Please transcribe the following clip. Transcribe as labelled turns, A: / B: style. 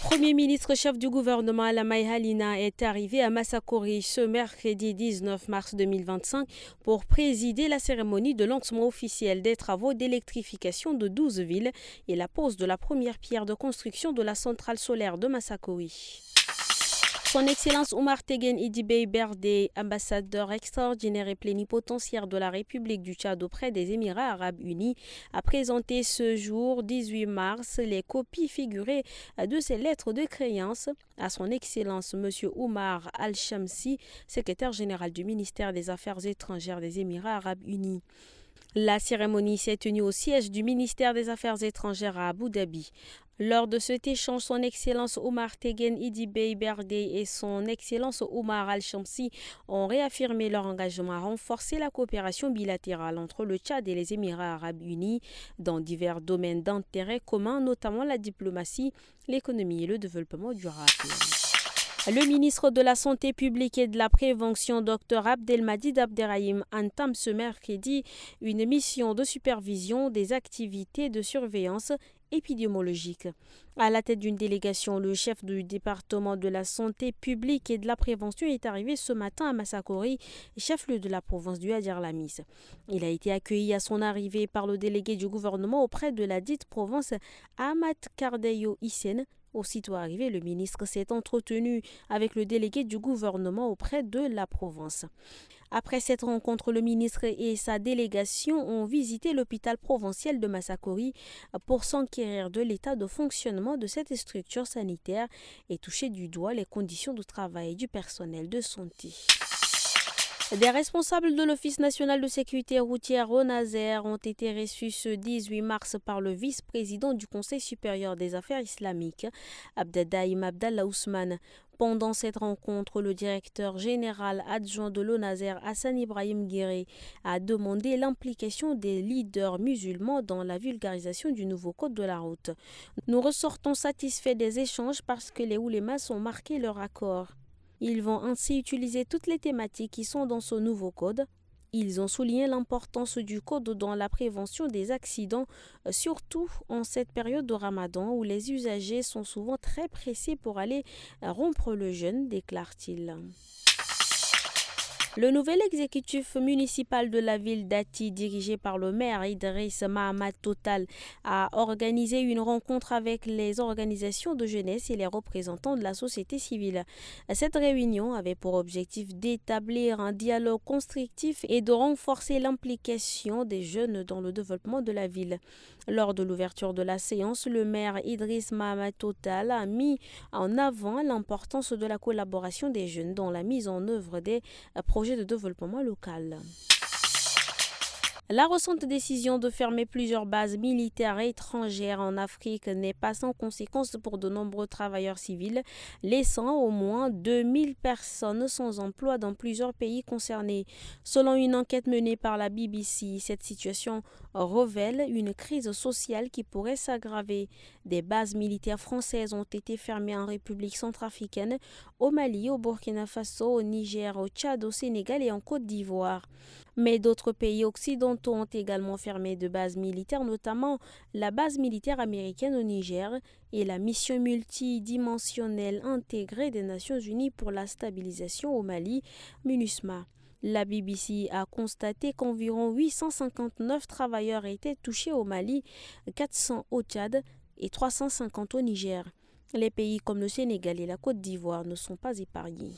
A: Premier ministre chef du gouvernement Alamai Halina est arrivé à Massakori ce mercredi 19 mars 2025 pour présider la cérémonie de lancement officiel des travaux d'électrification de 12 villes et la pose de la première pierre de construction de la centrale solaire de Massakori. Son Excellence Oumar Tegen Idibé Berdé, ambassadeur extraordinaire et plénipotentiaire de la République du Tchad auprès des Émirats arabes unis, a présenté ce jour 18 mars les copies figurées de ses lettres de créance à son Excellence M. Oumar Al-Shamsi, secrétaire général du ministère des Affaires étrangères des Émirats arabes unis. La cérémonie s'est tenue au siège du ministère des Affaires étrangères à Abu Dhabi. Lors de cet échange, son Excellence Oumar Tegen Idibé Berdé et son Excellence Oumar Al-Shamsi ont réaffirmé leur engagement à renforcer la coopération bilatérale entre le Tchad et les Émirats arabes unis dans divers domaines d'intérêt commun, notamment la diplomatie, l'économie et le développement durable. Le ministre de la Santé publique et de la Prévention, Dr Abdelmadid Abderrahim, entame ce mercredi une mission de supervision des activités de surveillance épidémiologique. À la tête d'une délégation, le chef du département de la santé publique et de la prévention est arrivé ce matin à Massakori, chef-lieu de la province du Hadjar-Lamis. Il a été accueilli à son arrivée par le délégué du gouvernement auprès de la dite province, Ahmad Kardeyo Hissène. Aussitôt arrivé, le ministre s'est entretenu avec le délégué du gouvernement auprès de la province. Après cette rencontre, le ministre et sa délégation ont visité l'hôpital provincial de Massakori pour s'enquérir de l'état de fonctionnement de cette structure sanitaire et toucher du doigt les conditions de travail du personnel de santé. Des responsables de l'Office national de sécurité routière au Nazaire ont été reçus ce 18 mars par le vice-président du Conseil supérieur des affaires islamiques, Abdeldaïm Abdallah Ousmane. Pendant cette rencontre, le directeur général adjoint de l'ONASER, Hassan Ibrahim Guéré, a demandé l'implication des leaders musulmans dans la vulgarisation du nouveau code de la route. Nous ressortons satisfaits des échanges parce que les oulémas ont marqué leur accord. Ils vont ainsi utiliser toutes les thématiques qui sont dans ce nouveau code. Ils ont souligné l'importance du code dans la prévention des accidents, surtout en cette période de Ramadan où les usagers sont souvent très pressés pour aller rompre le jeûne, déclare-t-il. Le nouvel exécutif municipal de la ville d'Ati, dirigé par le maire Idriss Mahamad Total, a organisé une rencontre avec les organisations de jeunesse et les représentants de la société civile. Cette réunion avait pour objectif d'établir un dialogue constructif et de renforcer l'implication des jeunes dans le développement de la ville. Lors de l'ouverture de la séance, le maire Idriss Mahamad Total a mis en avant l'importance de la collaboration des jeunes dans la mise en œuvre des projets de développement local. La récente décision de fermer plusieurs bases militaires étrangères en Afrique n'est pas sans conséquence pour de nombreux travailleurs civils, laissant au moins 2000 personnes sans emploi dans plusieurs pays concernés. Selon une enquête menée par la BBC, cette situation révèle une crise sociale qui pourrait s'aggraver. Des bases militaires françaises ont été fermées en République centrafricaine, au Mali, au Burkina Faso, au Niger, au Tchad, au Sénégal et en Côte d'Ivoire. Mais d'autres pays occidentaux ont également fermé de bases militaires, notamment la base militaire américaine au Niger et la mission multidimensionnelle intégrée des Nations Unies pour la stabilisation au Mali, MINUSMA. La BBC a constaté qu'environ 859 travailleurs étaient touchés au Mali, 400 au Tchad et 350 au Niger. Les pays comme le Sénégal et la Côte d'Ivoire ne sont pas épargnés.